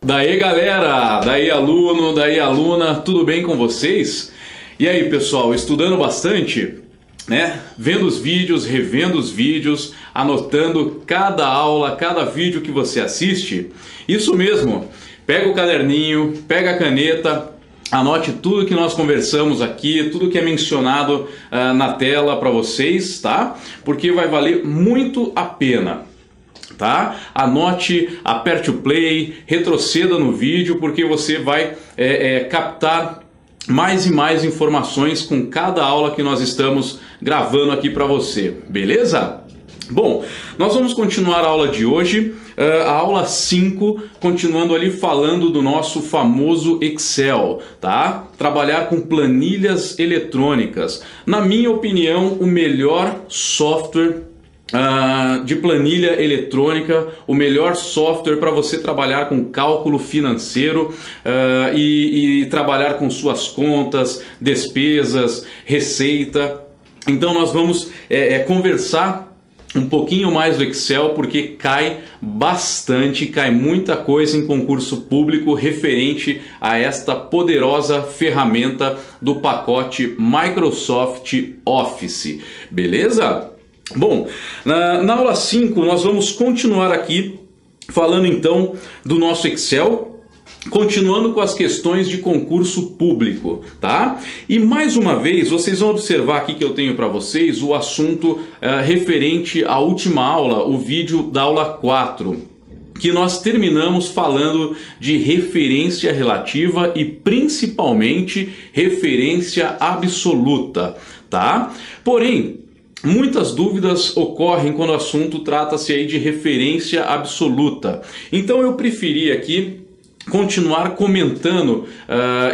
Daí galera, daí aluno, daí aluna, tudo bem com vocês? E aí pessoal, estudando bastante, né? Vendo os vídeos, revendo os vídeos, anotando cada aula, cada vídeo que você assiste? Isso mesmo, pega o caderninho, pega a caneta, anote tudo que nós conversamos aqui, tudo que é mencionado na tela para vocês, tá? Porque vai valer muito a pena. Tá? Anote, aperte o play, retroceda no vídeo, porque você vai captar mais e mais informações com cada aula que nós estamos gravando aqui para você, beleza? Bom, nós vamos continuar a aula de hoje, a aula 5, continuando ali falando do nosso famoso Excel, tá? Trabalhar com planilhas eletrônicas. Na minha opinião, o melhor software de planilha eletrônica, o melhor software para você trabalhar com cálculo financeiro e trabalhar com suas contas, despesas, receita. Então nós vamos conversar um pouquinho mais do Excel, porque cai bastante, cai muita coisa em concurso público referente a esta poderosa ferramenta do pacote Microsoft Office, beleza? Bom, na aula 5 nós vamos continuar aqui falando então do nosso Excel, continuando com as questões de concurso público, tá? E mais uma vez, vocês vão observar aqui que eu tenho para vocês o assunto referente à última aula, o vídeo da aula 4, que nós terminamos falando de referência relativa e principalmente referência absoluta, tá? Porém, muitas dúvidas ocorrem quando o assunto trata-se aí de referência absoluta. Então eu preferi aqui continuar comentando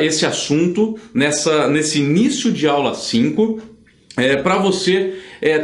esse assunto nesse início de aula 5, para você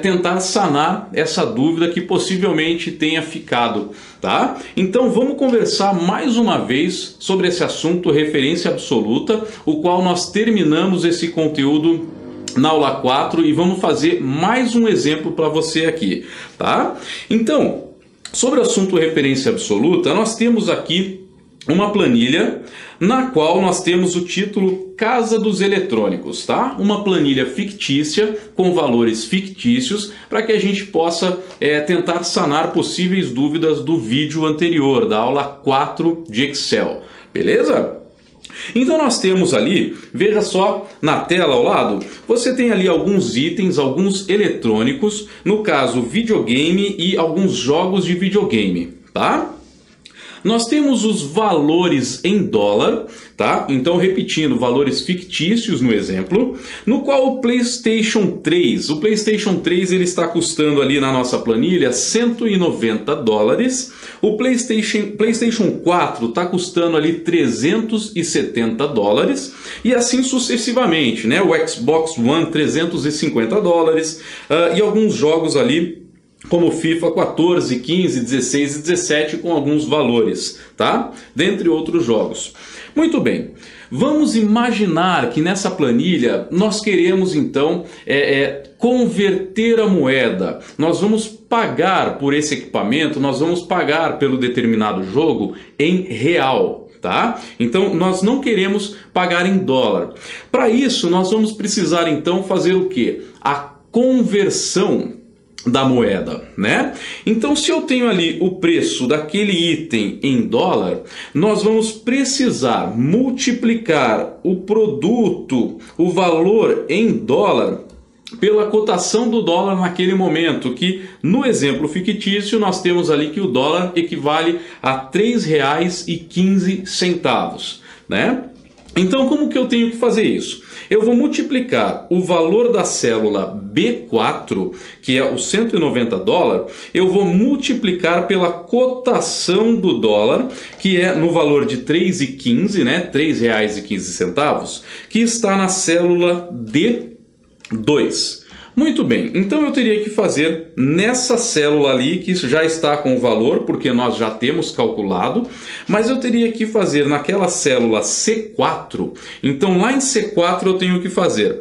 tentar sanar essa dúvida que possivelmente tenha ficado, tá? Então vamos conversar mais uma vez sobre esse assunto referência absoluta, o qual nós terminamos esse conteúdo na aula 4 e vamos fazer mais um exemplo para você aqui, tá? Então, sobre o assunto referência absoluta, nós temos aqui uma planilha na qual nós temos o título Casa dos Eletrônicos, tá? Uma planilha fictícia com valores fictícios para que a gente possa tentar sanar possíveis dúvidas do vídeo anterior, da aula 4 de Excel, beleza? Então nós temos ali, veja só na tela ao lado, você tem ali alguns itens, alguns eletrônicos, no caso videogame e alguns jogos de videogame, tá? Nós temos os valores em dólar, tá? Então, repetindo, valores fictícios no exemplo, no qual o PlayStation 3, ele está custando ali na nossa planilha $190, o PlayStation 4 está custando ali $370 e assim sucessivamente, né? O Xbox One $350 e alguns jogos ali como FIFA 14, 15, 16 e 17 com alguns valores, tá? Dentre outros jogos. Muito bem, vamos imaginar que nessa planilha nós queremos então converter a moeda. Nós vamos pagar por esse equipamento, nós vamos pagar pelo determinado jogo em real. Tá? Então nós não queremos pagar em dólar. Para isso nós vamos precisar então fazer o quê? A conversão da moeda, né? Então se eu tenho ali o preço daquele item em dólar, nós vamos precisar multiplicar o produto, o valor em dólar, pela cotação do dólar naquele momento, que no exemplo fictício nós temos ali que o dólar equivale a R$ 3,15, né? Então como que eu tenho que fazer isso? Eu vou multiplicar o valor da célula B4, que é o $190, eu vou multiplicar pela cotação do dólar, que é no valor de 3,15, né? R$ 3,15, que está na célula D2. Muito bem, então eu teria que fazer nessa célula ali, que isso já está com o valor, porque nós já temos calculado, mas eu teria que fazer naquela célula C4, então lá em C4 eu tenho que fazer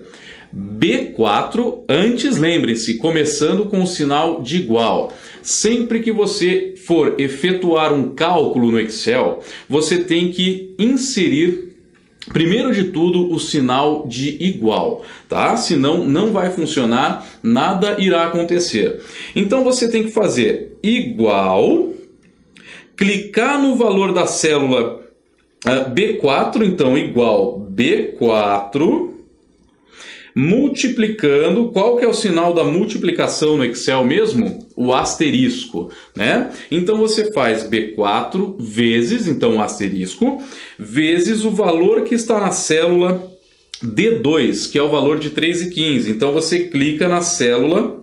B4, antes lembre-se, começando com o sinal de igual. Sempre que você for efetuar um cálculo no Excel, você tem que inserir, primeiro de tudo, o sinal de igual, tá? Senão não vai funcionar, nada irá acontecer. Então você tem que fazer igual, clicar no valor da célula B4, então igual B4, multiplicando. Qual que é o sinal da multiplicação no Excel mesmo? O asterisco, né? Então você faz B4 vezes, então asterisco, vezes o valor que está na célula D2, que é o valor de 3,15. Então você clica na célula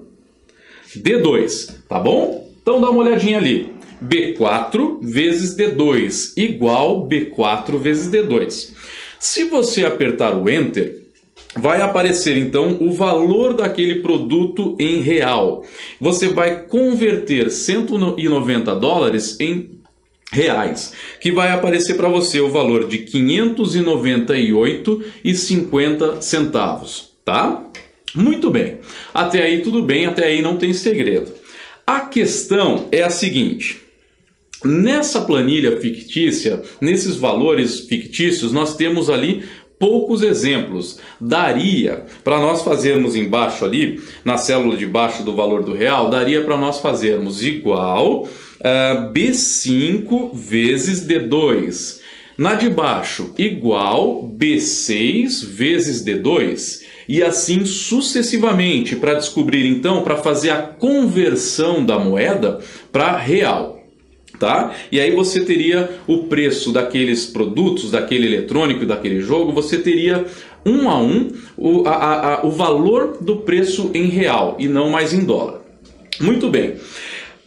D2, tá bom? Então dá uma olhadinha ali. B4 vezes D2 igual B4 vezes D2. Se você apertar o Enter, vai aparecer então o valor daquele produto em real. Você vai converter 190 dólares em reais, que vai aparecer para você o valor de 598,50 centavos, tá? Muito bem. Até aí tudo bem, até aí não tem segredo. A questão é a seguinte: nessa planilha fictícia, nesses valores fictícios, nós temos ali poucos exemplos. Daria para nós fazermos embaixo ali, na célula de baixo do valor do real, daria para nós fazermos igual B5 vezes D2. Na de baixo, igual B6 vezes D2. E assim sucessivamente, para descobrir então, para fazer a conversão da moeda para real. Tá? E aí você teria o preço daqueles produtos, daquele eletrônico, daquele jogo, você teria um a um o valor do preço em real e não mais em dólar. Muito bem.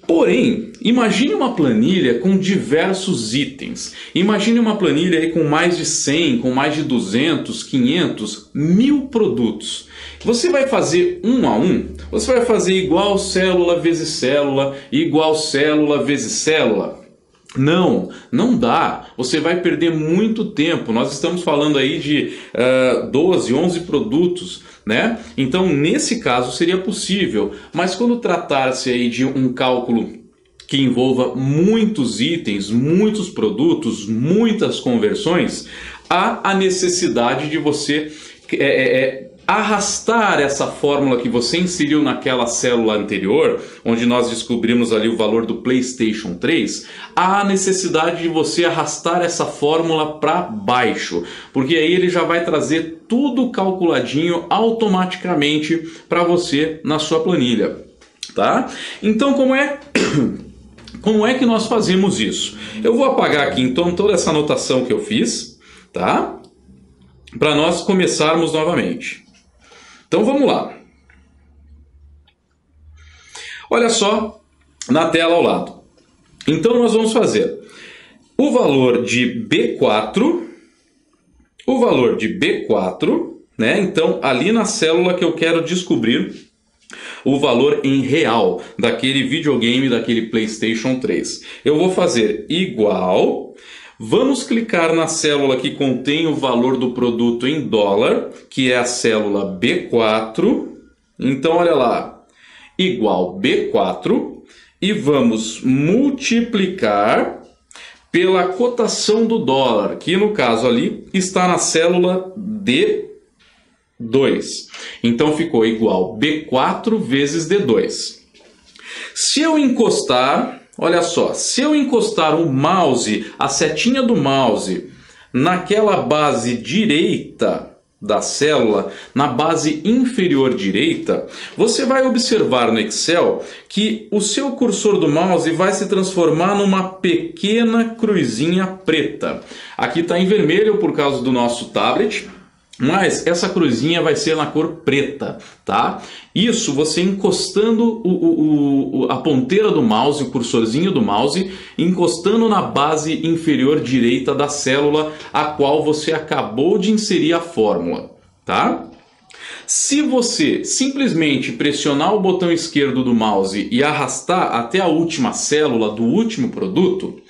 Porém, imagine uma planilha com diversos itens. Imagine uma planilha aí com mais de 100, com mais de 200, 500, 1000 produtos. Você vai fazer um a um? Você vai fazer igual célula vezes célula, igual célula vezes célula? Não, não dá. Você vai perder muito tempo. Nós estamos falando aí de 12, 11 produtos, né? Então, nesse caso, seria possível. Mas quando tratar-se aí de um cálculo que envolva muitos itens, muitos produtos, muitas conversões, há a necessidade de você arrastar essa fórmula que você inseriu naquela célula anterior, onde nós descobrimos ali o valor do PlayStation 3, há a necessidade de você arrastar essa fórmula para baixo, porque aí ele já vai trazer tudo calculadinho automaticamente para você na sua planilha, tá? Então, como é que nós fazemos isso? Eu vou apagar aqui então toda essa anotação que eu fiz, tá? Para nós começarmos novamente. Então vamos lá. Olha só na tela ao lado. Então nós vamos fazer o valor de B4, né? Então ali na célula que eu quero descobrir o valor em real daquele videogame, daquele PlayStation 3. Eu vou fazer igual. Vamos clicar na célula que contém o valor do produto em dólar, que é a célula B4. Então, olha lá, igual B4. E vamos multiplicar pela cotação do dólar, que no caso ali está na célula D2. Então, ficou igual B4 vezes D2. Se eu encostar... Olha só, se eu encostar o mouse, a setinha do mouse, naquela base direita da célula, na base inferior direita, você vai observar no Excel que o seu cursor do mouse vai se transformar numa pequena cruzinha preta. Aqui está em vermelho por causa do nosso tablet, mas essa cruzinha vai ser na cor preta, tá? Isso você encostando a ponteira do mouse, o cursorzinho do mouse, encostando na base inferior direita da célula a qual você acabou de inserir a fórmula, tá? Se você simplesmente pressionar o botão esquerdo do mouse e arrastar até a última célula do último produto,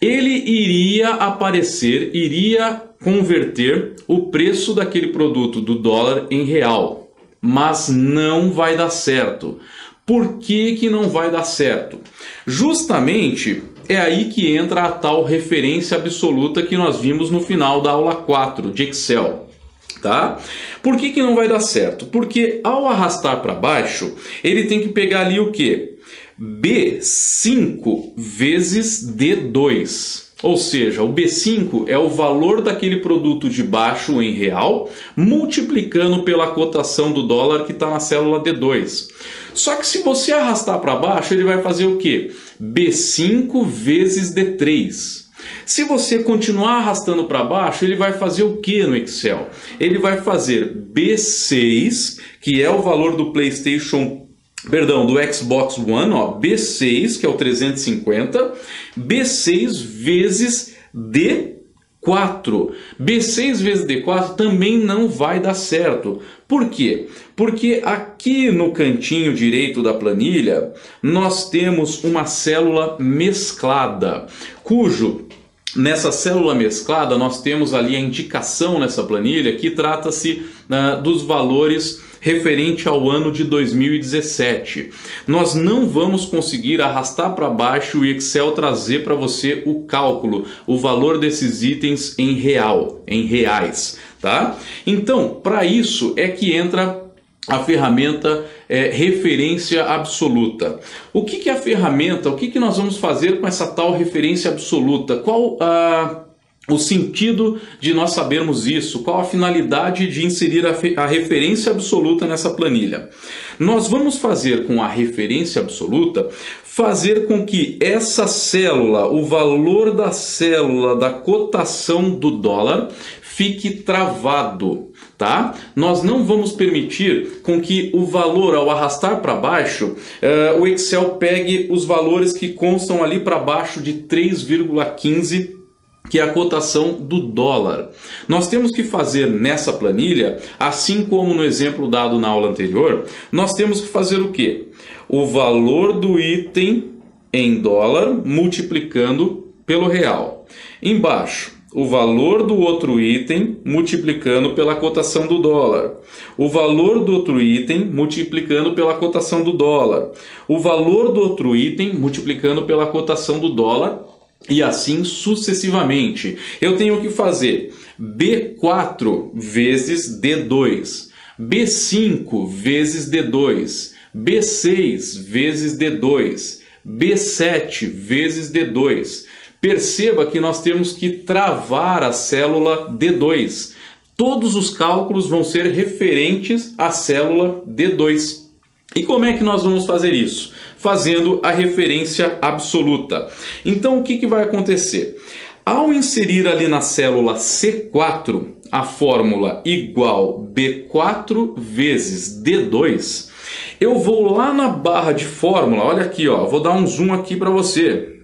ele iria aparecer, iria converter o preço daquele produto do dólar em real, mas não vai dar certo. Por que que não vai dar certo? Justamente é aí que entra a tal referência absoluta que nós vimos no final da aula 4 de Excel. Tá? Por que que não vai dar certo? Porque ao arrastar para baixo, ele tem que pegar ali o quê? B5 vezes D2. Ou seja, o B5 é o valor daquele produto de baixo em real, multiplicando pela cotação do dólar que está na célula D2. Só que se você arrastar para baixo, ele vai fazer o quê? B5 vezes D3. Se você continuar arrastando para baixo, ele vai fazer o que no Excel? Ele vai fazer B6, que é o valor do do Xbox One, ó, B6, que é o 350, B6 vezes D4. B6 vezes D4 também não vai dar certo. Por quê? Porque aqui no cantinho direito da planilha, nós temos uma célula mesclada, nessa célula mesclada nós temos ali a indicação nessa planilha que trata-se dos valores referente ao ano de 2017. Nós não vamos conseguir arrastar para baixo e o Excel trazer para você o cálculo, o valor desses itens em reais, tá? Então, para isso é que entra a ferramenta referência absoluta. O que é a ferramenta? O que nós vamos fazer com essa tal referência absoluta? Qual o sentido de nós sabermos isso? Qual a finalidade de inserir a referência absoluta nessa planilha? Nós vamos fazer com a referência absoluta, fazer com que essa célula, o valor da célula da cotação do dólar, fique travado, tá? Nós não vamos permitir com que o valor, ao arrastar para baixo, o Excel pegue os valores que constam ali para baixo de 3,15, que é a cotação do dólar. Nós temos que fazer nessa planilha, assim como no exemplo dado na aula anterior, nós temos que fazer o quê? O valor do item em dólar multiplicando pelo real. Embaixo, o valor do outro item multiplicando pela cotação do dólar. O valor do outro item multiplicando pela cotação do dólar. O valor do outro item multiplicando pela cotação do dólar. E assim sucessivamente. Eu tenho que fazer B4 vezes D2, B5 vezes D2, B6 vezes D2, B7 vezes D2. Perceba que nós temos que travar a célula D2. Todos os cálculos vão ser referentes à célula D2. E como é que nós vamos fazer isso? Fazendo a referência absoluta. Então, o que vai acontecer? Ao inserir ali na célula C4 a fórmula igual B4 vezes D2, eu vou lá na barra de fórmula, olha aqui, ó, vou dar um zoom aqui para você.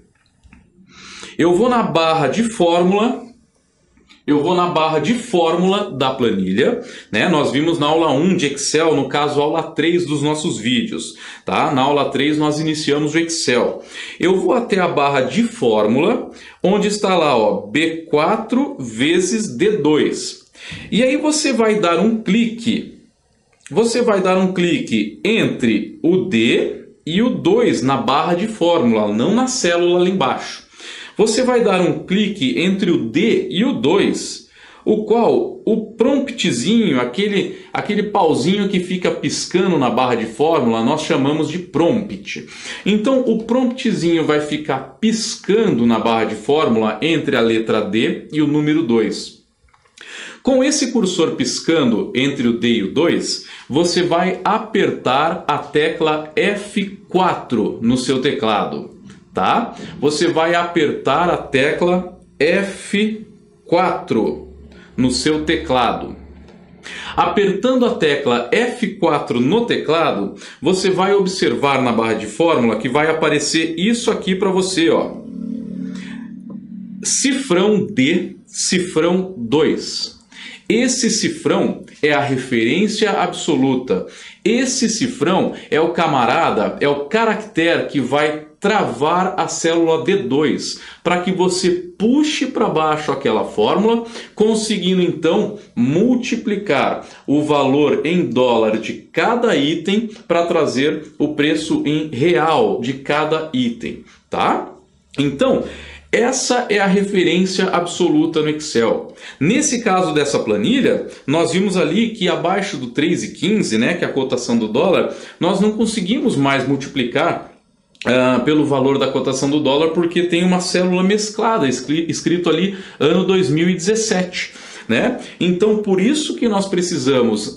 Eu vou na barra de fórmula... da planilha, né? Nós vimos na aula 1 de Excel, no caso aula 3 dos nossos vídeos, tá? Na aula 3 nós iniciamos o Excel. Eu vou até a barra de fórmula, onde está lá, ó, B4 vezes D2. E aí você vai dar um clique. Entre o D e o 2 na barra de fórmula, não na célula ali embaixo. Você vai dar um clique entre o D e o 2, o qual o promptzinho, aquele pauzinho que fica piscando na barra de fórmula, nós chamamos de prompt. Então o promptzinho vai ficar piscando na barra de fórmula entre a letra D e o número 2. Com esse cursor piscando entre o D e o 2, você vai apertar a tecla F4 no seu teclado. Tá? Você vai apertar a tecla F4 no seu teclado. Apertando a tecla F4 no teclado, você vai observar na barra de fórmula que vai aparecer isso aqui para você, ó. Cifrão D, cifrão 2. Esse cifrão é a referência absoluta. Esse cifrão é o camarada, é o caractere que vai travar a célula D2, para que você puxe para baixo aquela fórmula, conseguindo então multiplicar o valor em dólar de cada item para trazer o preço em real de cada item, tá? Então, essa é a referência absoluta no Excel. Nesse caso dessa planilha, nós vimos ali que abaixo do 3,15, né, que é a cotação do dólar, nós não conseguimos mais multiplicar pelo valor da cotação do dólar, porque tem uma célula mesclada, escrito ali ano 2017. Né? Então, por isso que nós precisamos,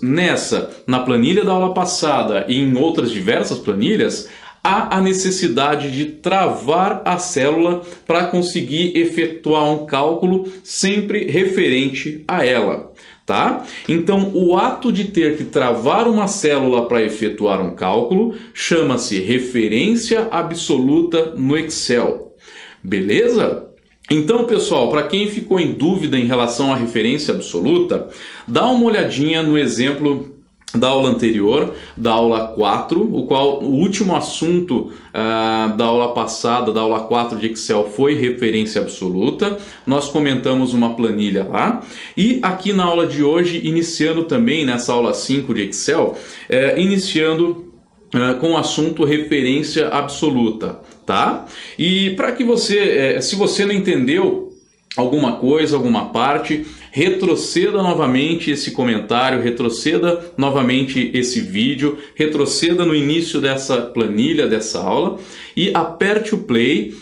na planilha da aula passada e em outras diversas planilhas, há a necessidade de travar a célula para conseguir efetuar um cálculo sempre referente a ela. Tá? Então, o ato de ter que travar uma célula para efetuar um cálculo chama-se referência absoluta no Excel. Beleza? Então, pessoal, para quem ficou em dúvida em relação à referência absoluta, dá uma olhadinha no exemplo da aula anterior, da aula 4, o último assunto da aula passada, da aula 4 de Excel, foi referência absoluta. Nós comentamos uma planilha lá. E aqui na aula de hoje, iniciando também nessa aula 5 de Excel, iniciando com o assunto referência absoluta, tá? E para que você, se você não entendeu alguma coisa, alguma parte, retroceda novamente esse comentário, retroceda novamente esse vídeo, retroceda no início dessa planilha, dessa aula e aperte o play,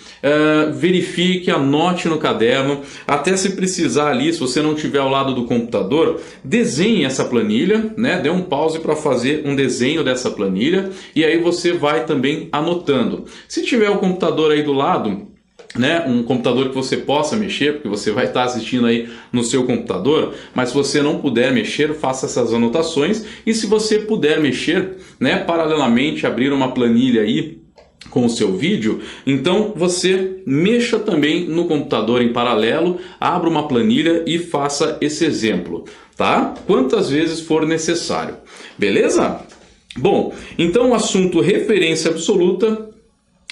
verifique, anote no caderno, até se precisar ali, se você não estiver ao lado do computador, desenhe essa planilha, né? Dê um pause para fazer um desenho dessa planilha e aí você vai também anotando. Se tiver o computador aí do lado, né, um computador que você possa mexer, porque você vai estar assistindo aí no seu computador, mas se você não puder mexer, faça essas anotações, e se você puder mexer, né, paralelamente abrir uma planilha aí com o seu vídeo, então você mexa também no computador em paralelo, abra uma planilha e faça esse exemplo, tá? Quantas vezes for necessário, beleza? Bom, então o assunto referência absoluta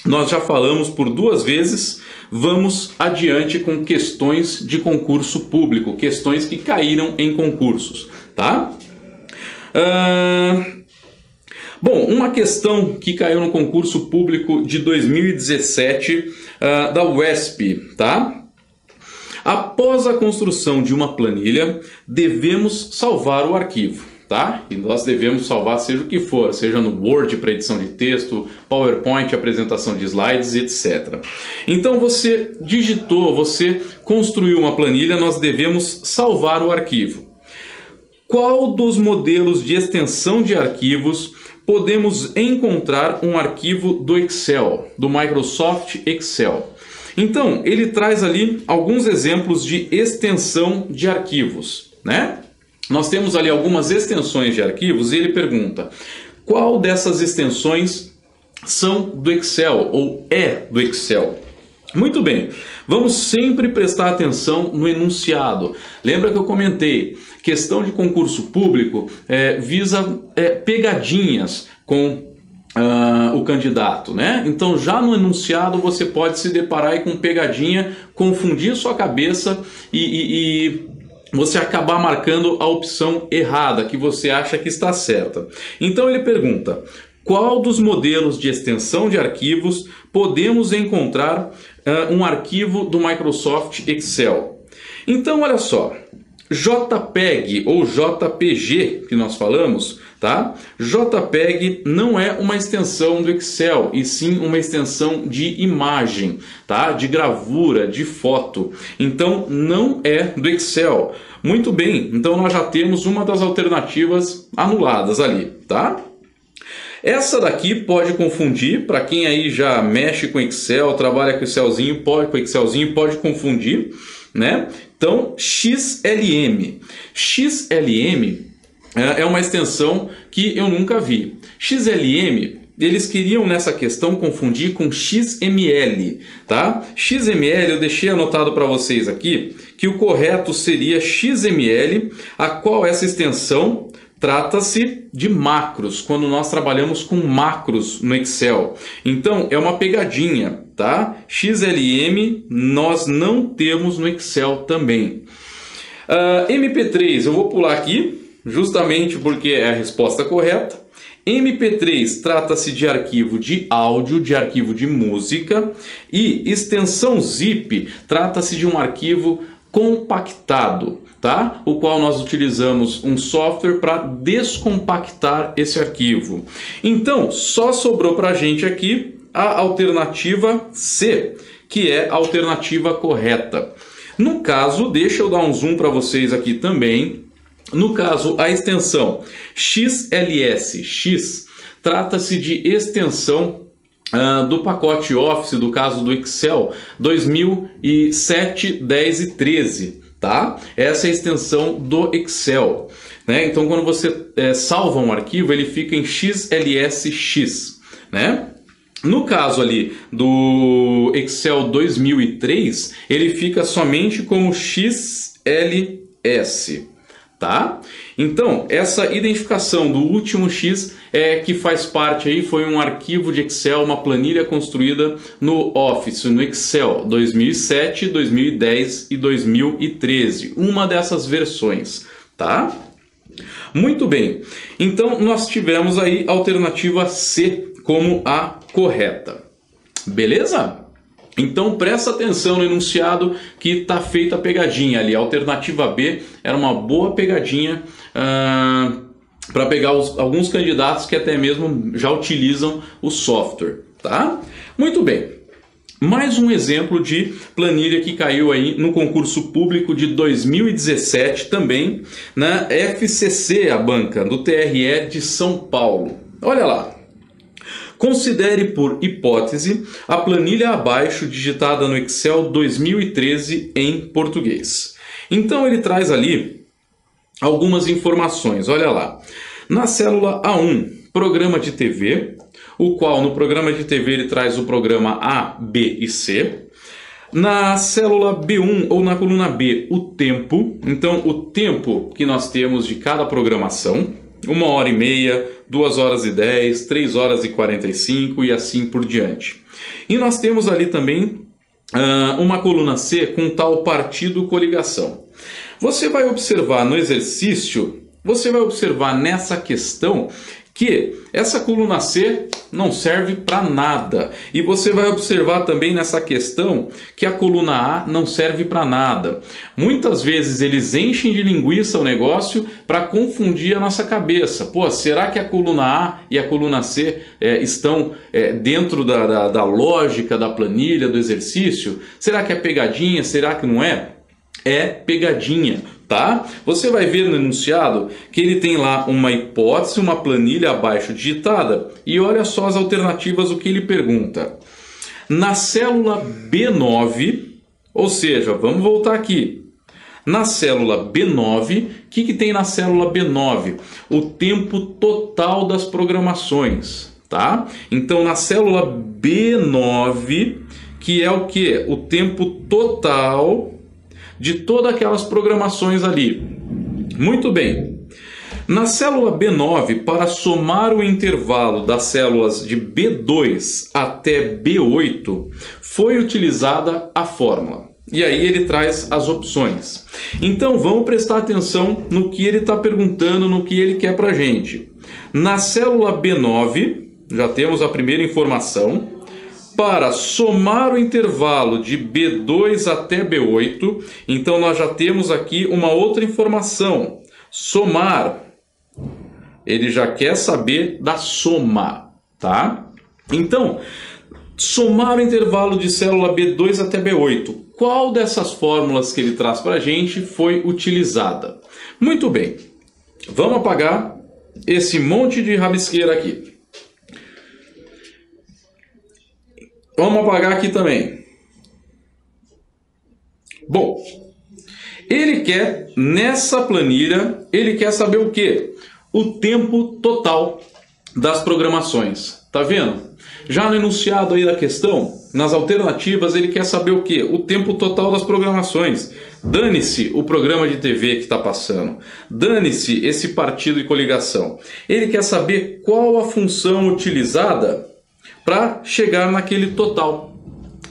nós já falamos por 2 vezes, vamos adiante com questões de concurso público, questões que caíram em concursos, tá? Bom, uma questão que caiu no concurso público de 2017 da UESP, tá? Após a construção de uma planilha, devemos salvar o arquivo. Tá? E nós devemos salvar seja o que for, seja no Word para edição de texto, PowerPoint, apresentação de slides, etc. Então você digitou, você construiu uma planilha, nós devemos salvar o arquivo. Qual dos modelos de extensão de arquivos podemos encontrar um arquivo do Excel, do Microsoft Excel? Então, ele traz ali alguns exemplos de extensão de arquivos, né? Nós temos ali algumas extensões de arquivos e ele pergunta qual dessas extensões são do Excel ou é do Excel. Muito bem, vamos sempre prestar atenção no enunciado. Lembra que eu comentei, questão de concurso público visa pegadinhas com o candidato, né? Então já no enunciado você pode se deparar aí com pegadinha, confundir sua cabeça e você acabar marcando a opção errada, que você acha que está certa. Então ele pergunta, qual dos modelos de extensão de arquivos podemos encontrar um arquivo do Microsoft Excel? Então olha só, JPEG ou JPG que nós falamos, tá? JPEG não é uma extensão do Excel, e sim uma extensão de imagem, tá? De gravura, de foto. Então não é do Excel. Muito bem, então nós já temos uma das alternativas anuladas ali, tá? Essa daqui pode confundir, para quem aí já mexe com Excel, trabalha com Excelzinho, pode confundir, né? Então, XLM. XLM é uma extensão que eu nunca vi. XLM, eles queriam nessa questão confundir com XML, tá? XML eu deixei anotado para vocês aqui que o correto seria XML, a qual essa extensão trata-se de macros, quando nós trabalhamos com macros no Excel. Então, é uma pegadinha, tá? XLM nós não temos no Excel também. MP3, eu vou pular aqui, justamente porque é a resposta correta. MP3 trata-se de arquivo de áudio, de arquivo de música, e extensão zip trata-se de um arquivo compactado, tá? O qual nós utilizamos um software para descompactar esse arquivo. Então, só sobrou para a gente aqui a alternativa C, que é a alternativa correta. No caso, deixa eu dar um zoom para vocês aqui também. No caso, a extensão XLS, trata-se de extensão do pacote Office, do caso do Excel 2007, 10 e 13, tá? Essa é a extensão do Excel, né? Então, quando você salva um arquivo, ele fica em XLSX, né? No caso ali do Excel 2003, ele fica somente como XLS, tá? Então, essa identificação do último X que faz parte aí, foi um arquivo de Excel, uma planilha construída no Office, no Excel 2007, 2010 e 2013, uma dessas versões, tá? Muito bem, então nós tivemos aí a alternativa C como a correta, beleza? Então presta atenção no enunciado que está feita a pegadinha ali. A alternativa B era uma boa pegadinha para pegar alguns candidatos que até mesmo já utilizam o software, tá? Muito bem. Mais um exemplo de planilha que caiu aí no concurso público de 2017 também na FCC, a banca do TRE de São Paulo. Olha lá. Considere por hipótese a planilha abaixo digitada no Excel 2013 em português. Então ele traz ali algumas informações, olha lá. Na célula A1, programa de TV, o qual no programa de TV ele traz o programa A, B e C. Na célula B1 ou na coluna B, o tempo, então o tempo que nós temos de cada programação. 1h30, 2h10, 3h45 e assim por diante. E nós temos ali também uma coluna C com tal partido coligação. Você vai observar no exercício, você vai observar nessa questão que essa coluna C não serve para nada. E você vai observar também nessa questão que a coluna A não serve para nada. Muitas vezes eles enchem de linguiça o negócio para confundir a nossa cabeça. Pô, será que a coluna A e a coluna C estão dentro da lógica da planilha, do exercício? Será que é pegadinha? Será que não é? É pegadinha, tá? Você vai ver no enunciado que ele tem lá uma hipótese, uma planilha abaixo digitada, e olha só as alternativas, o que ele pergunta. Na célula B9, ou seja, vamos voltar aqui. Na célula B9, o que tem na célula B9? O tempo total das programações, tá? Então, na célula B9, que é o que? O tempo total de todas aquelas programações ali. Muito bem. Na célula B9, para somar o intervalo das células de B2 até B8, foi utilizada a fórmula. E aí ele traz as opções. Então vamos prestar atenção no que ele está perguntando, no que ele quer para a gente. Na célula B9, já temos a primeira informação. Para somar o intervalo de B2 até B8, então nós já temos aqui uma outra informação. Somar. Ele já quer saber da soma, tá? Então, somar o intervalo de célula B2 até B8. Qual dessas fórmulas que ele traz para a gente foi utilizada? Muito bem. Vamos apagar esse monte de rabisqueira aqui. Vamos apagar aqui também. Bom, ele quer, nessa planilha, ele quer saber o quê? O tempo total das programações. Tá vendo? Já no enunciado aí da questão, nas alternativas, ele quer saber o quê? O tempo total das programações. Dane-se o programa de TV que está passando. Dane-se esse partido e coligação. Ele quer saber qual a função utilizada para chegar naquele total.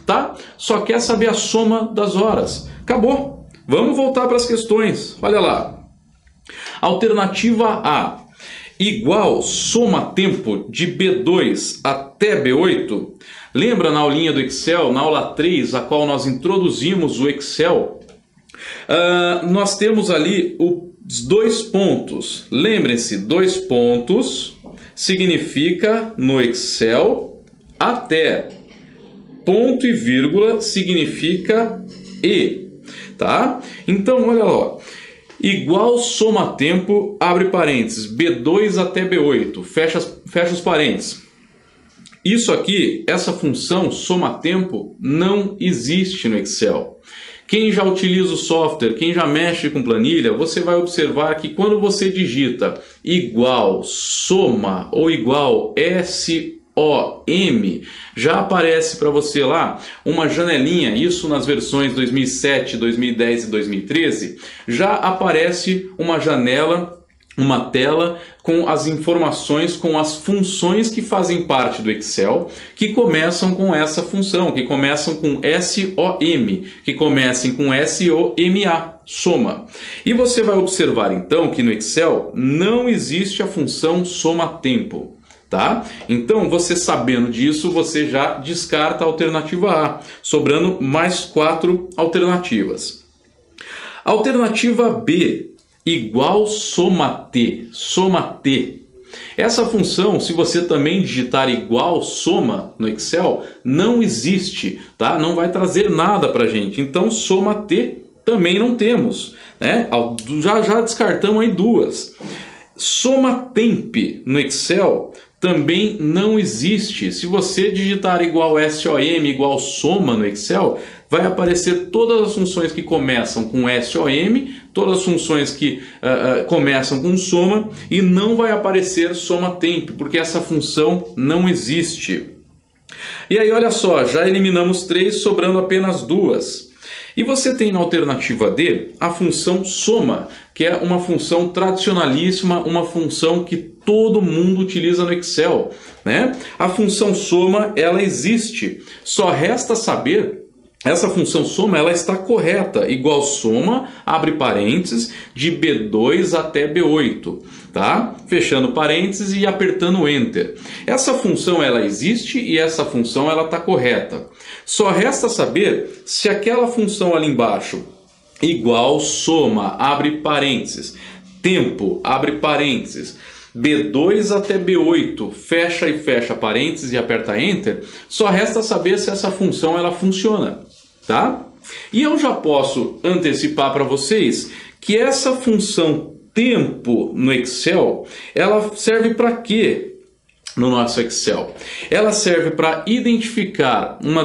Tá? Só quer saber a soma das horas. Acabou. Vamos voltar para as questões. Olha lá. Alternativa A. Igual soma tempo de B2 até B8. Lembra na aulinha do Excel, na aula 3, a qual nós introduzimos o Excel? Nós temos ali os 2 pontos. Lembrem-se, 2 pontos significa no Excel até. Ponto e vírgula significa e. Tá? Então, olha lá. Igual soma tempo, abre parênteses, B2 até B8, fecha os parênteses. Isso aqui, essa função soma tempo, não existe no Excel. Quem já utiliza o software, quem já mexe com planilha, você vai observar que quando você digita igual soma ou igual SOM, já aparece para você lá uma janelinha, isso nas versões 2007, 2010 e 2013, já aparece uma janela, uma tela com as informações, com as funções que fazem parte do Excel, que começam com essa função, que começam com SOM, que começam com SOMA, soma. E você vai observar então que no Excel não existe a função soma tempo. Tá? Então, você sabendo disso, você já descarta a alternativa A, sobrando mais 4 alternativas. Alternativa B, igual soma T, soma T. Essa função, se você também digitar igual soma no Excel, não existe, tá? Não vai trazer nada para a gente. Então, soma T também não temos, né? Já descartamos aí 2. Soma temp no Excel também não existe. Se você digitar igual SOM, igual soma no Excel, vai aparecer todas as funções que começam com SOM, todas as funções que começam com soma, e não vai aparecer soma temp, porque essa função não existe. E aí, olha só, já eliminamos 3, sobrando apenas 2. E você tem na alternativa D a função soma, que é uma função tradicionalíssima, uma função que todo mundo utiliza no Excel, né? A função soma, ela existe, só resta saber, essa função soma, ela está correta, igual soma, abre parênteses, de B2 até B8, tá? Fechando parênteses e apertando Enter. Essa função, ela existe e essa função, ela está correta. Só resta saber se aquela função ali embaixo, igual soma, abre parênteses, tempo, abre parênteses, B2 até B8, fecha e fecha parênteses e aperta Enter, só resta saber se essa função ela funciona, tá? E eu já posso antecipar para vocês que essa função tempo no Excel, ela serve para quê? No nosso Excel. Ela serve para identificar um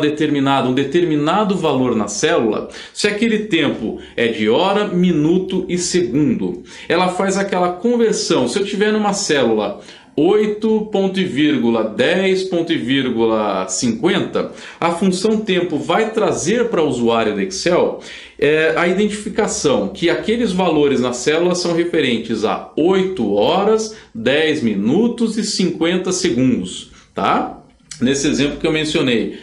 determinado valor na célula, se aquele tempo é de hora, minuto e segundo. Ela faz aquela conversão. Se eu tiver numa célula 8.10.50, a função tempo vai trazer para o usuário do Excel a identificação que aqueles valores na célula são referentes a 8 horas, 10 minutos e 50 segundos. Tá? Nesse exemplo que eu mencionei,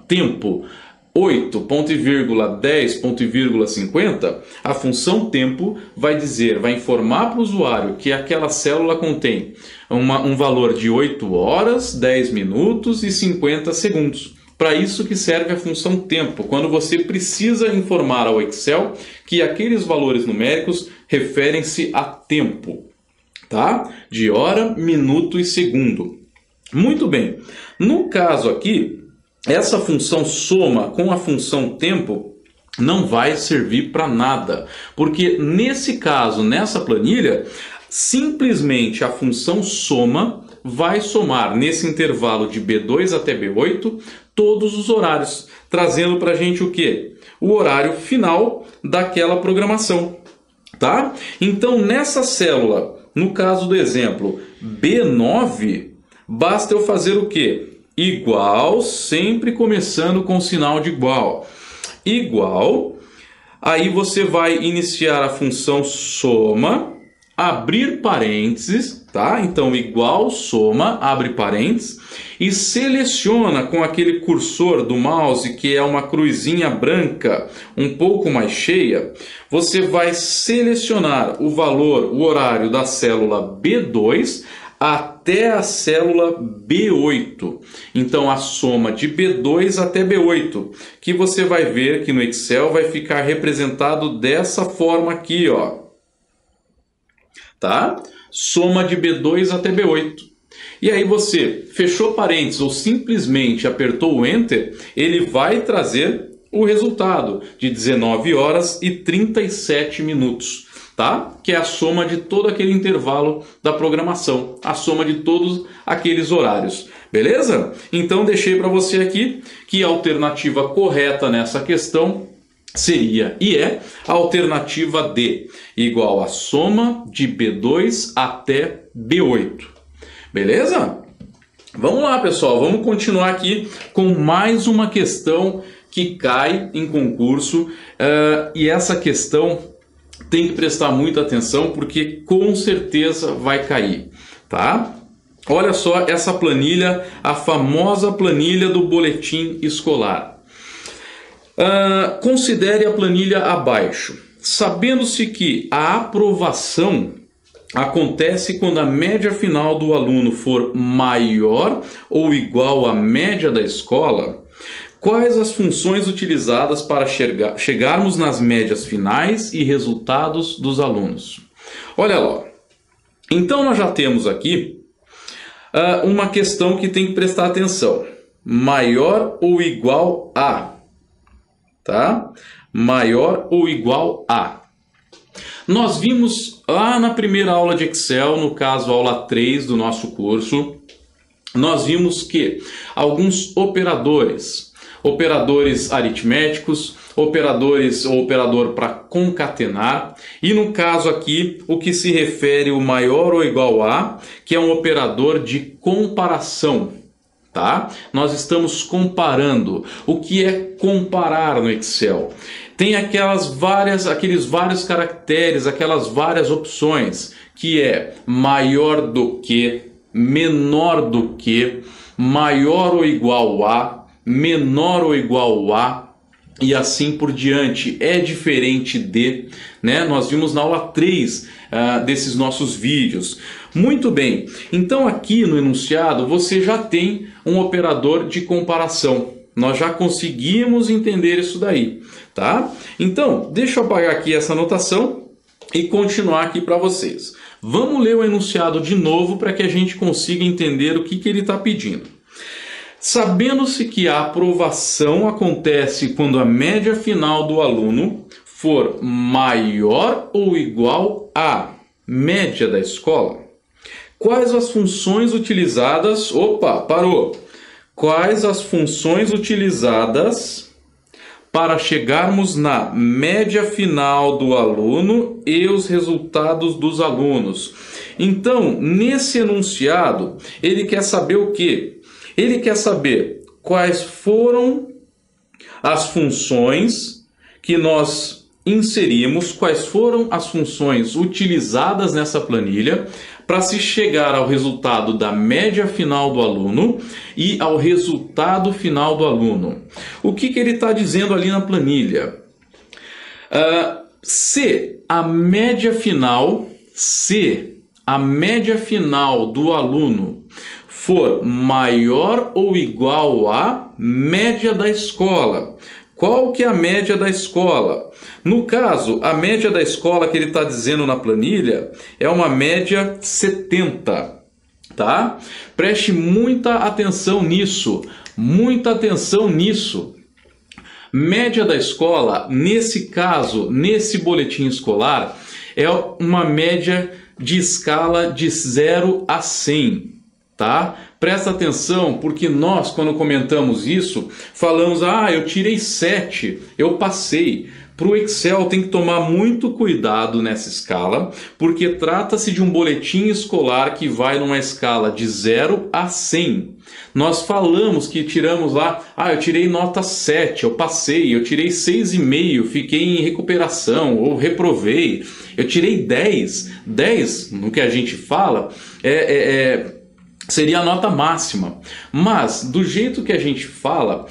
tempo 8.10.50, a função tempo vai informar para o usuário que aquela célula contém um valor de 8 horas, 10 minutos e 50 segundos. Para isso que serve a função tempo, quando você precisa informar ao Excel que aqueles valores numéricos referem-se a tempo, tá? De hora, minuto e segundo. Muito bem. No caso aqui, essa função soma com a função tempo não vai servir para nada, porque nesse caso, nessa planilha, simplesmente a função soma vai somar nesse intervalo de B2 até B8 todos os horários, trazendo para a gente o quê? O horário final daquela programação, tá? Então, nessa célula, no caso do exemplo B9, basta eu fazer o quê? Igual, sempre começando com o sinal de igual. Igual, Aí você vai iniciar a função soma, abrir parênteses, tá? Então, igual soma, abre parênteses, e seleciona com aquele cursor do mouse, que é uma cruzinha branca, um pouco mais cheia, você vai selecionar o valor, o horário da célula B2 até a célula B8. Então, a soma de B2 até B8, que você vai ver que no Excel vai ficar representado dessa forma aqui, ó. Tá? Soma de B2 até B8. E aí você fechou parênteses ou simplesmente apertou o Enter, ele vai trazer o resultado de 19 horas e 37 minutos, tá? Que é a soma de todo aquele intervalo da programação, a soma de todos aqueles horários. Beleza? Então deixei para você aqui que a alternativa correta nessa questão seria e é a alternativa D, igual a soma de B2 até B8. Beleza? Vamos lá, pessoal, vamos continuar aqui com mais uma questão que cai em concurso, e essa questão tem que prestar muita atenção porque com certeza vai cair, tá? Olha só essa planilha, a famosa planilha do boletim escolar. Considere a planilha abaixo. Sabendo-se que a aprovação acontece quando a média final do aluno for maior ou igual à média da escola, quais as funções utilizadas para chegarmos nas médias finais e resultados dos alunos? Olha lá. Então nós já temos aqui uma questão que tem que prestar atenção. Maior ou igual a. Tá? Maior ou igual a. Nós vimos lá na primeira aula de Excel, no caso aula 3 do nosso curso, nós vimos que alguns operadores aritméticos, operador para concatenar, e no caso aqui o que se refere o maior ou igual a, que é um operador de comparação. Tá? Nós estamos comparando. O que é comparar no Excel? Tem aqueles vários caracteres, aquelas várias opções, que é maior do que, menor do que, maior ou igual a, menor ou igual a, e assim por diante. É diferente de, né? Nós vimos na aula 3 desses nossos vídeos. Muito bem, então aqui no enunciado você já tem um operador de comparação. Nós já conseguimos entender isso daí, tá? Então, deixa eu apagar aqui essa anotação e continuar aqui para vocês. Vamos ler o enunciado de novo para que a gente consiga entender o que ele está pedindo. Sabendo-se que a aprovação acontece quando a média final do aluno for maior ou igual à média da escola, quais as funções utilizadas... Opa, parou! Quais as funções utilizadas para chegarmos na média final do aluno e os resultados dos alunos? Então, nesse enunciado, ele quer saber o quê? Ele quer saber quais foram as funções que nós inserimos, quais foram as funções utilizadas nessa planilha para se chegar ao resultado da média final do aluno e ao resultado final do aluno. O que ele está dizendo ali na planilha? Se a média final do aluno for maior ou igual à média da escola. Qual que é a média da escola? No caso, a média da escola que ele está dizendo na planilha é uma média 70, tá? Preste muita atenção nisso, Média da escola, nesse caso, nesse boletim escolar, é uma média de escala de 0 a 100. Tá? Presta atenção, porque nós, quando comentamos isso, falamos, eu tirei 7, eu passei. para o Excel tem que tomar muito cuidado nessa escala, porque trata-se de um boletim escolar que vai numa escala de 0 a 100. Nós falamos que tiramos lá, eu tirei nota 7, eu passei, eu tirei 6,5, fiquei em recuperação, ou reprovei, eu tirei 10. 10, no que a gente fala, seria a nota máxima, mas do jeito que a gente fala,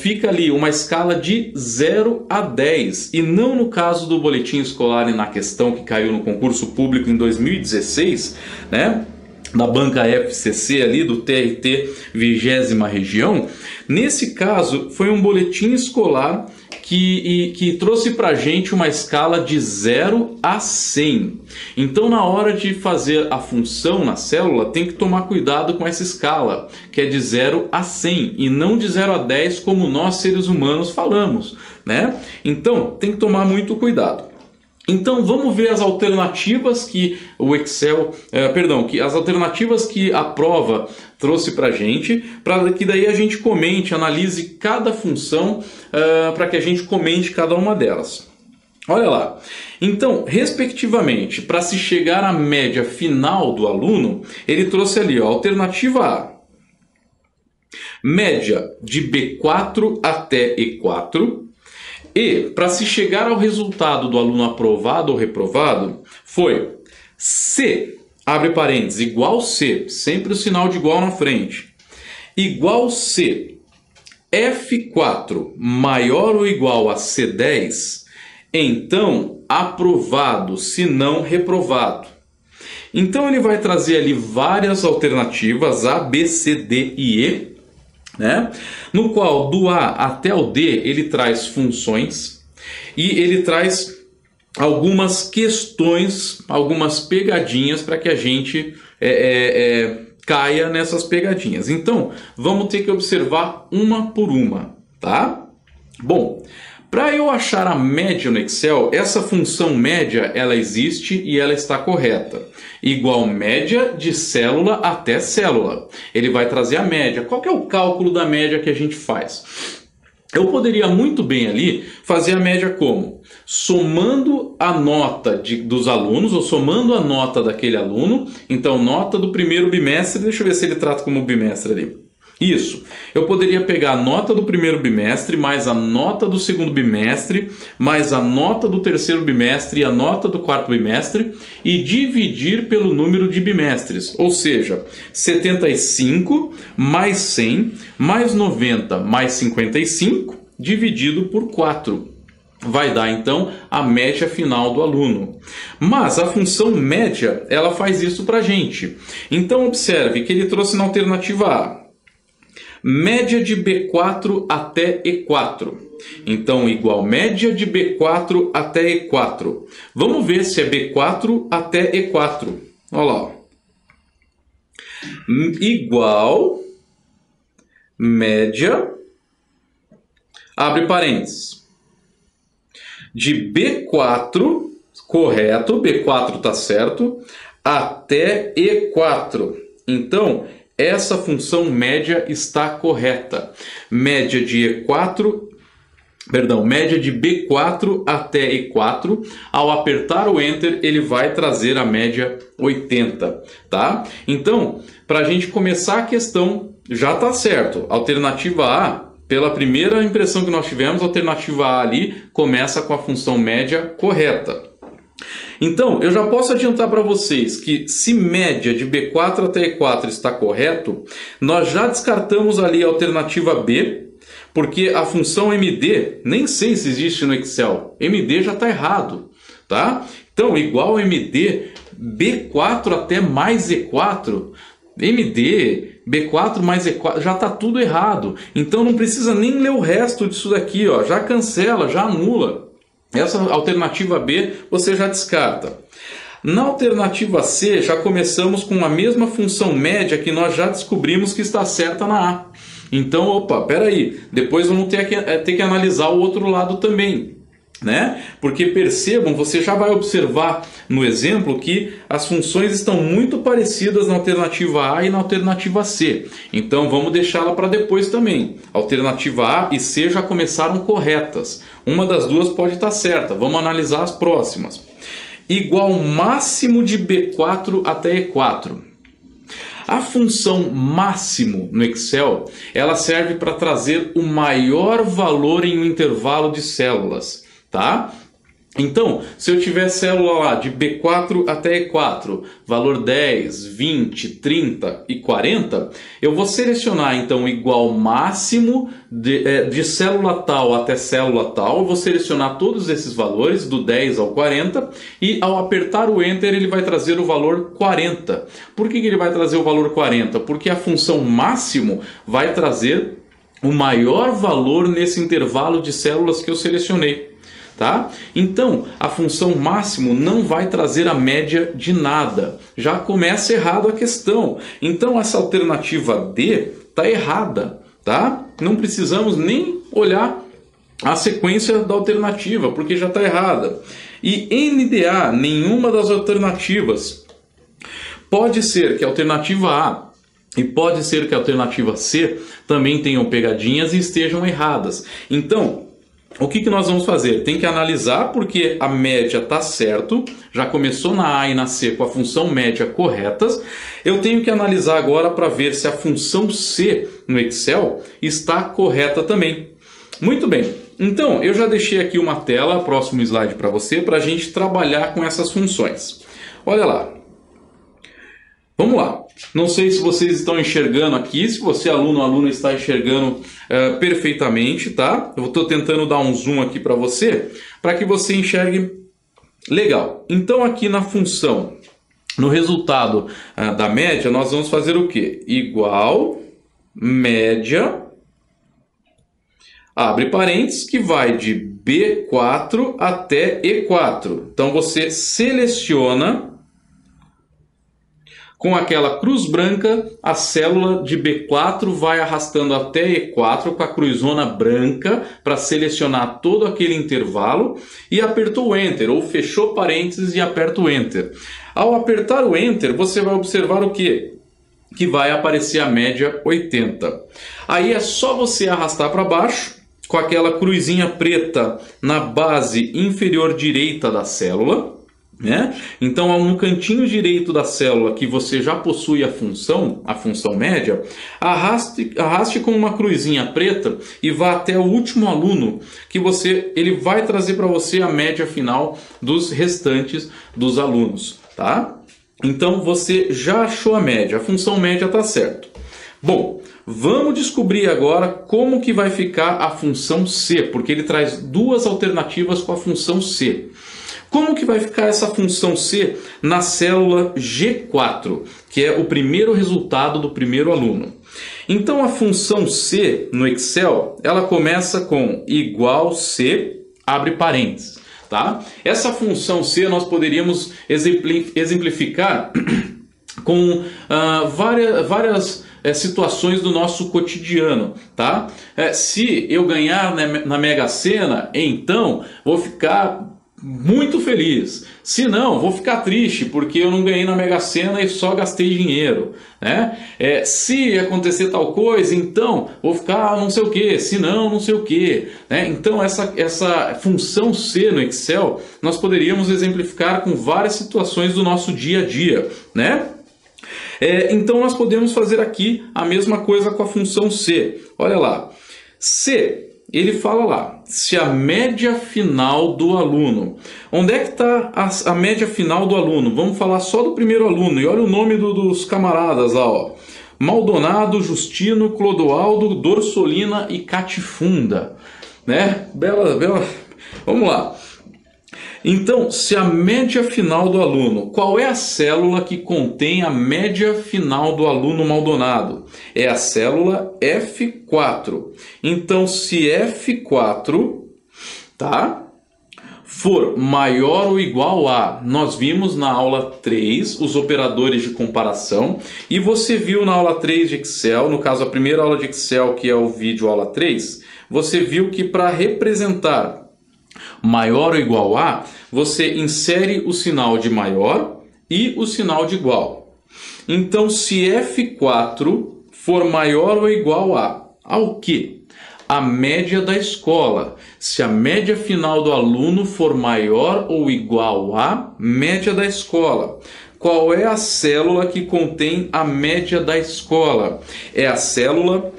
fica ali uma escala de 0 a 10, e não no caso do boletim escolar e na questão que caiu no concurso público em 2016, né? Da banca FCC ali, do TRT 20ª região. Nesse caso, foi um boletim escolar que trouxe para a gente uma escala de 0 a 100. Então, na hora de fazer a função na célula, tem que tomar cuidado com essa escala, que é de 0 a 100, e não de 0 a 10, como nós, seres humanos, falamos, né? Então, tem que tomar muito cuidado. Então vamos ver as alternativas que o Excel, as alternativas que a prova trouxe para a gente, para que daí a gente comente, analise cada função, para que a gente comente cada uma delas. Olha lá, então, respectivamente, para se chegar à média final do aluno, ele trouxe ali, ó, alternativa A, média de B4 até E4, e, para se chegar ao resultado do aluno aprovado ou reprovado, foi C, abre parênteses, igual C, sempre o sinal de igual na frente, igual C, F4 maior ou igual a C10, então aprovado, se não reprovado. Então ele vai trazer ali várias alternativas, A, B, C, D e E, né? No qual do A até o D ele traz funções e ele traz algumas questões, algumas pegadinhas para que a gente caia nessas pegadinhas. Então vamos ter que observar uma por uma, tá? Bom, para eu achar a média no Excel, essa função média ela existe e ela está correta. Igual média de célula até célula. Ele vai trazer a média. Qual que é o cálculo da média que a gente faz? Eu poderia muito bem ali fazer a média como? Somando a nota dos alunos, ou somando a nota daquele aluno. Então, nota do primeiro bimestre, deixa eu ver se ele trata como bimestre ali. Isso, eu poderia pegar a nota do primeiro bimestre, mais a nota do segundo bimestre, mais a nota do terceiro bimestre e a nota do quarto bimestre e dividir pelo número de bimestres, ou seja, 75 mais 100 mais 90 mais 55 dividido por 4. Vai dar então a média final do aluno. Mas a função média, ela faz isso para a gente. Então observe que ele trouxe na alternativa A. Média de B4 até E4. Então, igual média de B4 até E4. Vamos ver se é B4 até E4. Olha lá. Igual média, abre parênteses, de B4, correto, B4 está certo, até E4. Então, essa função média está correta. Média de média de B4 até E4. Ao apertar o Enter, ele vai trazer a média 80, tá? Então, para a gente começar a questão, já está certo. Alternativa A, pela primeira impressão que nós tivemos, a alternativa A ali começa com a função média correta. Então, eu já posso adiantar para vocês que se média de B4 até E4 está correto, nós já descartamos ali a alternativa B, porque a função MD, nem sei se existe no Excel, MD já está errado, tá? Então, igual MD, B4 até mais E4, MD, B4 mais E4, já está tudo errado. Então, não precisa nem ler o resto disso daqui, ó, já cancela, já anula. Essa alternativa B você já descarta. Na alternativa C, já começamos com a mesma função média que nós já descobrimos que está certa na A. Então, opa, peraí, depois vamos ter que analisar o outro lado também. né? Porque percebam, você já vai observar no exemplo que as funções estão muito parecidas na alternativa A e na alternativa C. Então vamos deixá-la para depois também. Alternativa A e C já começaram corretas. Uma das duas pode estar certa. Vamos analisar as próximas. Igual máximo de B4 até E4. A função máximo no Excel, ela serve para trazer o maior valor em um intervalo de células, tá? Então, se eu tiver célula lá de B4 até E4, valor 10, 20, 30 e 40, eu vou selecionar então igual máximo de célula tal até célula tal, eu vou selecionar todos esses valores, do 10 ao 40, e ao apertar o Enter ele vai trazer o valor 40. Por que ele vai trazer o valor 40? Porque a função máximo vai trazer o maior valor nesse intervalo de células que eu selecionei. Tá? Então, a função máximo não vai trazer a média de nada. Já começa errado a questão. Então, essa alternativa D está errada. Tá? Não precisamos nem olhar a sequência da alternativa, porque já está errada. E NDA, nenhuma das alternativas. Pode ser que a alternativa A e pode ser que a alternativa C também tenham pegadinhas e estejam erradas. Então, o que nós vamos fazer? Tem que analisar porque a média está certo, já começou na A e na C com a função média corretas. Eu tenho que analisar agora para ver se a função C no Excel está correta também. Muito bem, então eu já deixei aqui uma tela, próximo slide para você, para a gente trabalhar com essas funções. Olha lá. Vamos lá. Não sei se vocês estão enxergando aqui, se você aluno ou aluna está enxergando perfeitamente, tá? Eu estou tentando dar um zoom aqui para você que você enxergue legal. Então aqui na função, no resultado da média, nós vamos fazer o quê? Igual média, abre parênteses, que vai de B4 até E4. Então você seleciona com aquela cruz branca, a célula de B4 vai arrastando até E4 com a cruzona branca para selecionar todo aquele intervalo e apertou o Enter, ou fechou parênteses e aperta o Enter. Ao apertar o Enter, você vai observar o quê? Que vai aparecer a média 80. Aí é só você arrastar para baixo, com aquela cruzinha preta na base inferior direita da célula, né? Então, no cantinho direito da célula que você já possui a função média, arraste com uma cruzinha preta e vá até o último aluno, que ele vai trazer para você a média final dos restantes dos alunos, tá? Então, você já achou a média, a função média está certo. Bom, vamos descobrir agora como que vai ficar a função C, porque ele traz duas alternativas com a função C. Como que vai ficar essa função C na célula G4, que é o primeiro resultado do primeiro aluno? Então a função C no Excel, ela começa com igual C, abre parênteses, tá? Essa função C nós poderíamos exemplificar com várias situações do nosso cotidiano, tá? Se eu ganhar na Mega Sena, então vou ficar muito feliz. Se não, vou ficar triste porque eu não ganhei na Mega Sena e só gastei dinheiro, né? Se acontecer tal coisa, então vou ficar não sei o que. Se não, não sei o que, né? Então essa função C no Excel nós poderíamos exemplificar com várias situações do nosso dia a dia, né? Então nós podemos fazer aqui a mesma coisa com a função C. Olha lá, C, ele fala lá, se a média final do aluno. Onde é que está a média final do aluno? Vamos falar só do primeiro aluno. E olha o nome dos camaradas lá, ó. Maldonado, Justino, Clodoaldo, Dorsolina e Catifunda, né? Bela. Vamos lá. Então, se a média final do aluno, qual é a célula que contém a média final do aluno Maldonado? É a célula F4. Então, se F4, tá, for maior ou igual a, nós vimos na aula 3 os operadores de comparação, e você viu na aula 3 de Excel, no caso a primeira aula de Excel, que é o vídeo aula 3, você viu que para representar maior ou igual a, você insere o sinal de maior e o sinal de igual. Então, se F4 for maior ou igual ao quê? A média da escola. Se a média final do aluno for maior ou igual à média da escola. Qual é a célula que contém a média da escola? É a célula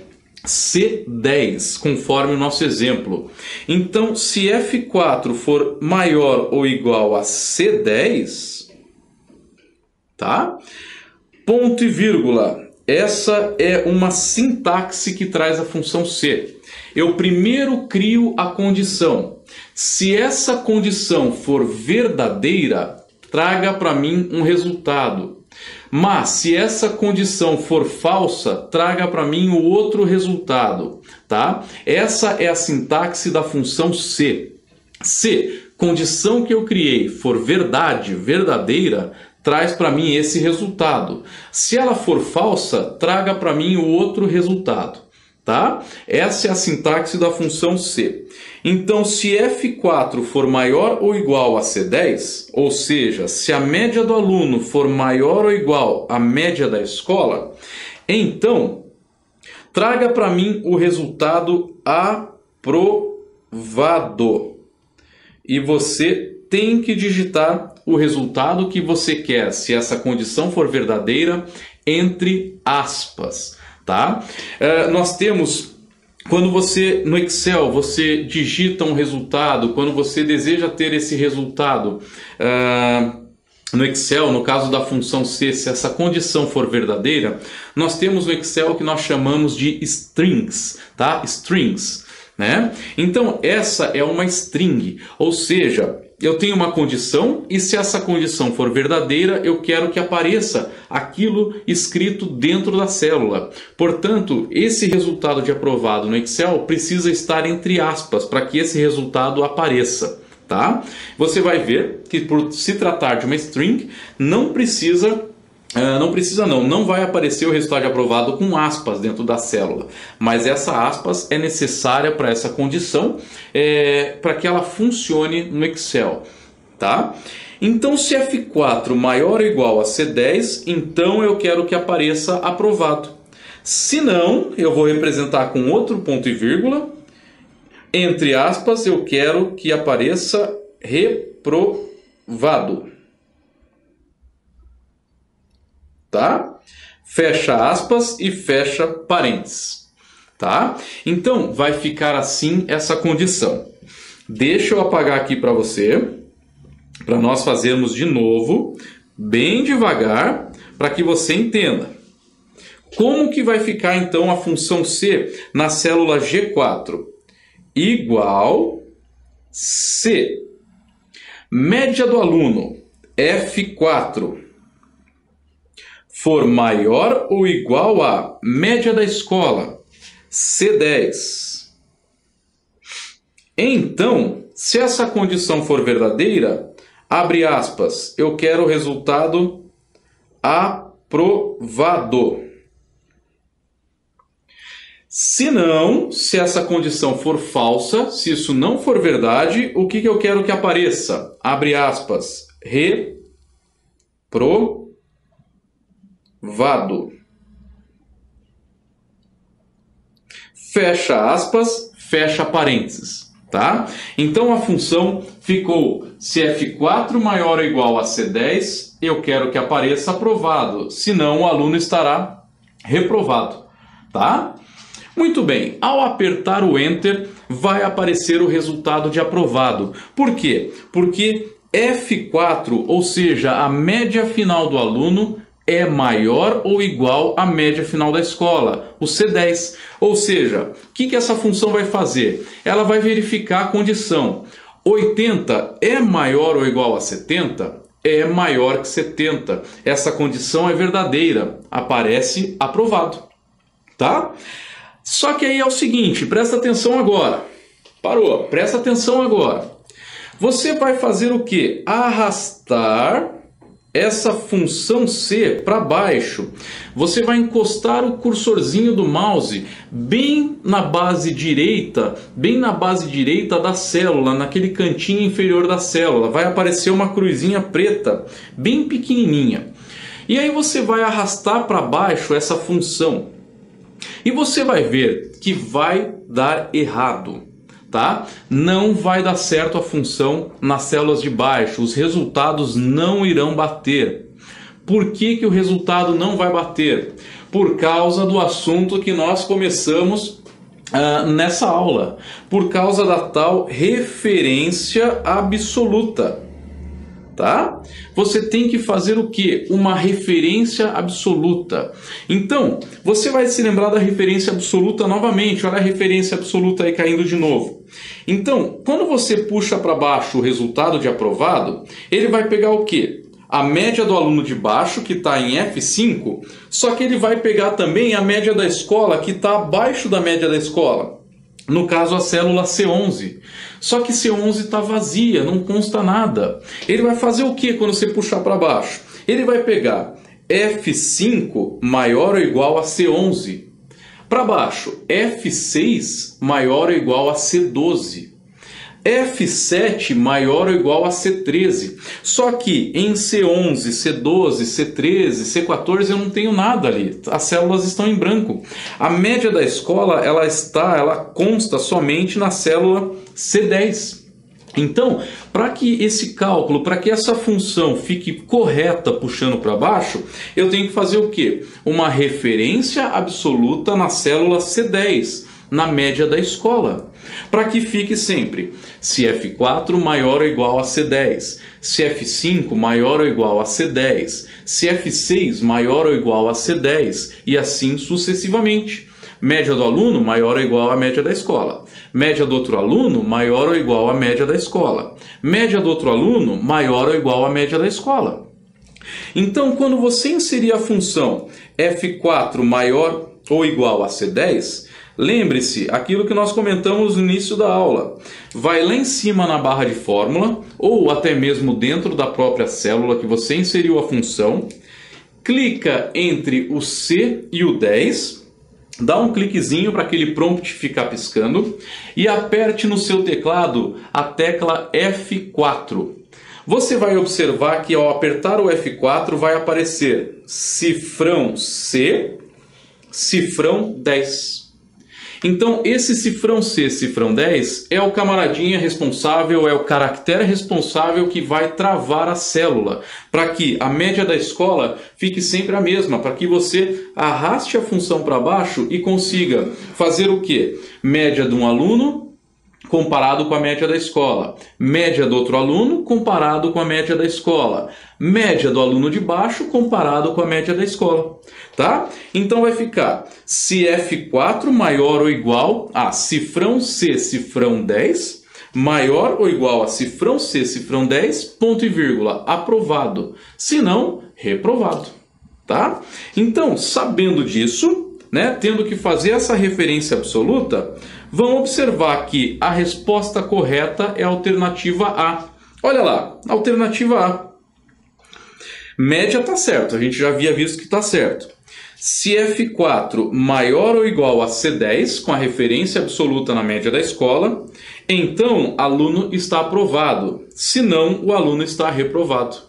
C10, conforme o nosso exemplo. Então, se F4 for maior ou igual a C10, tá? Ponto e vírgula. Essa é uma sintaxe que traz a função C. Eu primeiro crio a condição. Se essa condição for verdadeira, traga para mim um resultado. Mas se essa condição for falsa, traga para mim o outro resultado, tá? Essa é a sintaxe da função C. Se condição que eu criei for verdade, verdadeira, traz para mim esse resultado. Se ela for falsa, traga para mim o outro resultado, tá? Essa é a sintaxe da função C. Então, se F4 for maior ou igual a C10, ou seja, se a média do aluno for maior ou igual à média da escola, então, traga para mim o resultado aprovado. E você tem que digitar o resultado que você quer, se essa condição for verdadeira, entre aspas, tá? Nós temos, quando você, no Excel, você digita um resultado, quando você deseja ter esse resultado no Excel, no caso da função C, se essa condição for verdadeira, nós temos no Excel o que nós chamamos de strings, tá? Strings, né? Então, essa é uma string, ou seja, eu tenho uma condição e se essa condição for verdadeira, eu quero que apareça aquilo escrito dentro da célula. Portanto, esse resultado de aprovado no Excel precisa estar entre aspas para que esse resultado apareça, tá? Você vai ver que por se tratar de uma string, não vai aparecer o resultado de aprovado com aspas dentro da célula, mas essa aspas é necessária para essa condição, para que ela funcione no Excel, tá? Então, se F4 maior ou igual a C10, então eu quero que apareça aprovado. Se não, eu vou representar com outro ponto e vírgula, entre aspas, eu quero que apareça reprovado. Tá? Fecha aspas e fecha parênteses, tá? Então, vai ficar assim essa condição. Deixa eu apagar aqui para você, para nós fazermos de novo, bem devagar, para que você entenda. Como que vai ficar, então, a função C na célula G4? Igual C. Média do aluno, F4. For maior ou igual a média da escola, C10. Então, se essa condição for verdadeira, abre aspas, eu quero o resultado aprovado. Se não, se essa condição for falsa, se isso não for verdade, o que eu quero que apareça? Abre aspas, reprovado. Fecha aspas, fecha parênteses, tá? Então a função ficou, se F4 maior ou igual a C10, eu quero que apareça aprovado, senão o aluno estará reprovado, tá? Muito bem, ao apertar o Enter, vai aparecer o resultado de aprovado. Por quê? Porque F4, ou seja, a média final do aluno, é maior ou igual à média final da escola, o C10. Ou seja, o que essa função vai fazer? Ela vai verificar a condição. 80 é maior ou igual a 70? É maior que 70. Essa condição é verdadeira. Aparece aprovado. Tá? Só que aí é o seguinte, presta atenção agora. Parou, presta atenção agora. Você vai fazer o quê? Arrastar essa função C para baixo, você vai encostar o cursorzinho do mouse bem na base direita da célula, naquele cantinho inferior da célula. Vai aparecer uma cruzinha preta, bem pequenininha. E aí você vai arrastar para baixo essa função. E você vai ver que vai dar errado, tá? Não vai dar certo a função nas células de baixo. Os resultados não irão bater. Por que que o resultado não vai bater? Por causa do assunto que nós começamos nessa aula. Por causa da tal referência absoluta. Tá? Você tem que fazer o quê? Uma referência absoluta. Então, você vai se lembrar da referência absoluta novamente. Olha a referência absoluta aí caindo de novo. Então, quando você puxa para baixo o resultado de aprovado, ele vai pegar o quê? A média do aluno de baixo, que está em F5, só que ele vai pegar também a média da escola, que está abaixo da média da escola. No caso, a célula C11. Só que C11 está vazia, não consta nada. Ele vai fazer o que quando você puxar para baixo? Ele vai pegar F5 maior ou igual a C11. Para baixo, F6 maior ou igual a C12. F7 maior ou igual a C13. Só que em C11, C12, C13, C14 eu não tenho nada ali. As células estão em branco. A média da escola ela consta somente na célula C10. Então, para que esse cálculo, para que essa função fique correta puxando para baixo, eu tenho que fazer o quê? Uma referência absoluta na célula C10, na média da escola. Para que fique sempre se F4 maior ou igual a C10, se F5 maior ou igual a C10, se F6 maior ou igual a C10 e assim sucessivamente. Média do aluno maior ou igual à média da escola. Média do outro aluno maior ou igual à média da escola. Média do outro aluno maior ou igual à média da escola. Então, quando você inserir a função F4 maior ou igual a C10, lembre-se, aquilo que nós comentamos no início da aula. Vai lá em cima na barra de fórmula, ou até mesmo dentro da própria célula que você inseriu a função, clica entre o C e o 10, dá um cliquezinho para aquele prompt ficar piscando, e aperte no seu teclado a tecla F4. Você vai observar que ao apertar o F4 vai aparecer cifrão C, cifrão 10. Então, esse cifrão C, cifrão 10, é o camaradinha responsável, é o caractere responsável que vai travar a célula, para que a média da escola fique sempre a mesma, para que você arraste a função para baixo e consiga fazer o quê? Média de um aluno comparado com a média da escola, média do outro aluno comparado com a média da escola, média do aluno de baixo comparado com a média da escola, tá? Então vai ficar se F4 maior ou igual a cifrão C, cifrão 10, maior ou igual a cifrão C, cifrão 10, ponto e vírgula, aprovado, se não, reprovado, tá? Então, sabendo disso, né, tendo que fazer essa referência absoluta, vão observar que a resposta correta é a alternativa A. Olha lá, alternativa A. Média está certo, a gente já havia visto que está certo. Se F4 maior ou igual a C10, com a referência absoluta na média da escola, então aluno está aprovado, senão o aluno está reprovado.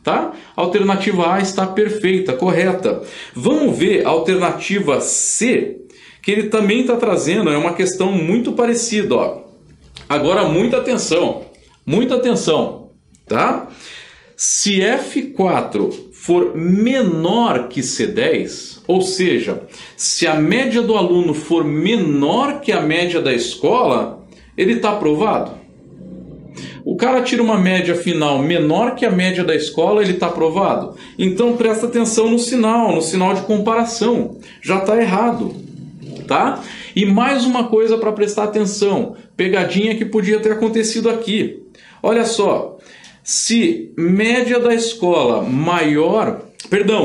Tá? A alternativa A está perfeita, correta. Vamos ver a alternativa C, que ele também está trazendo, é uma questão muito parecida. Ó. Agora, muita atenção, tá? Se F4 for menor que C10, ou seja, se a média do aluno for menor que a média da escola, ele está aprovado. O cara tira uma média final menor que a média da escola, ele está aprovado. Então presta atenção no sinal de comparação. Já está errado. Tá? E mais uma coisa para prestar atenção, pegadinha que podia ter acontecido aqui. Olha só, se média da escola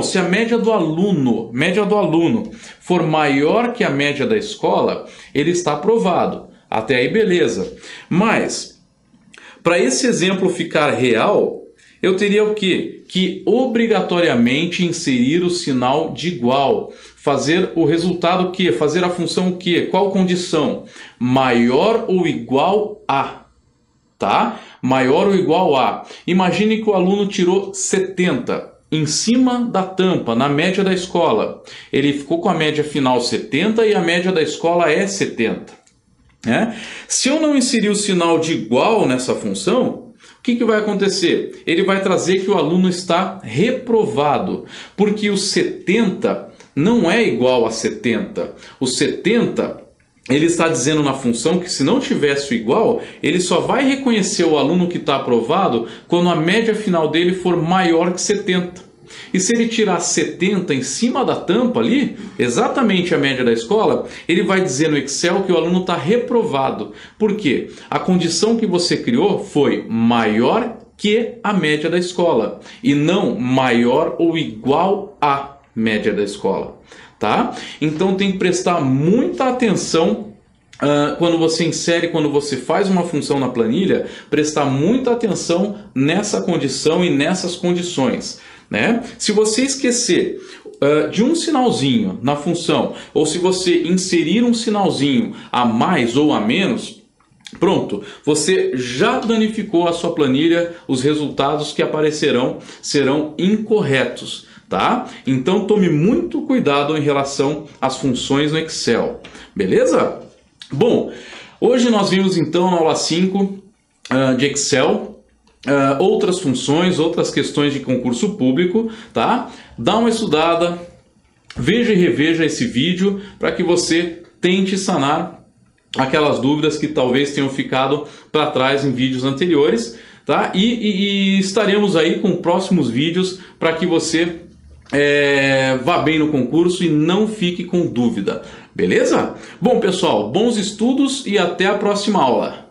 se a média do aluno for maior que a média da escola, ele está aprovado. Até aí beleza. Mas para esse exemplo ficar real, eu teria o quê? Que obrigatoriamente inserir o sinal de igual. Fazer o resultado o quê? Fazer a função o quê? Qual condição? Maior ou igual a. Tá? Maior ou igual a. Imagine que o aluno tirou 70 em cima da tampa, na média da escola. Ele ficou com a média final 70 e a média da escola é 70. Se eu não inserir o sinal de igual nessa função, o que vai acontecer? Ele vai trazer que o aluno está reprovado, porque o 70 não é igual a 70. O 70, ele está dizendo na função que se não tivesse o igual, ele só vai reconhecer o aluno que está aprovado quando a média final dele for maior que 70. E se ele tirar 70 em cima da tampa ali, exatamente a média da escola, ele vai dizer no Excel que o aluno está reprovado. Por quê? A condição que você criou foi maior que a média da escola e não maior ou igual à média da escola. Tá? Então tem que prestar muita atenção quando você insere, quando você faz uma função na planilha, prestar muita atenção nessa condição e nessas condições. Se você esquecer de um sinalzinho na função, ou se você inserir um sinalzinho a mais ou a menos, pronto, você já danificou a sua planilha, os resultados que aparecerão serão incorretos. Tá? Então tome muito cuidado em relação às funções no Excel, beleza? Bom, hoje nós vimos então na aula 5 de Excel outras funções, outras questões de concurso público, tá? Dá uma estudada, veja e reveja esse vídeo para que você tente sanar aquelas dúvidas que talvez tenham ficado para trás em vídeos anteriores, tá? E estaremos aí com próximos vídeos para que você vá bem no concurso e não fique com dúvida, beleza? Bom pessoal, bons estudos e até a próxima aula.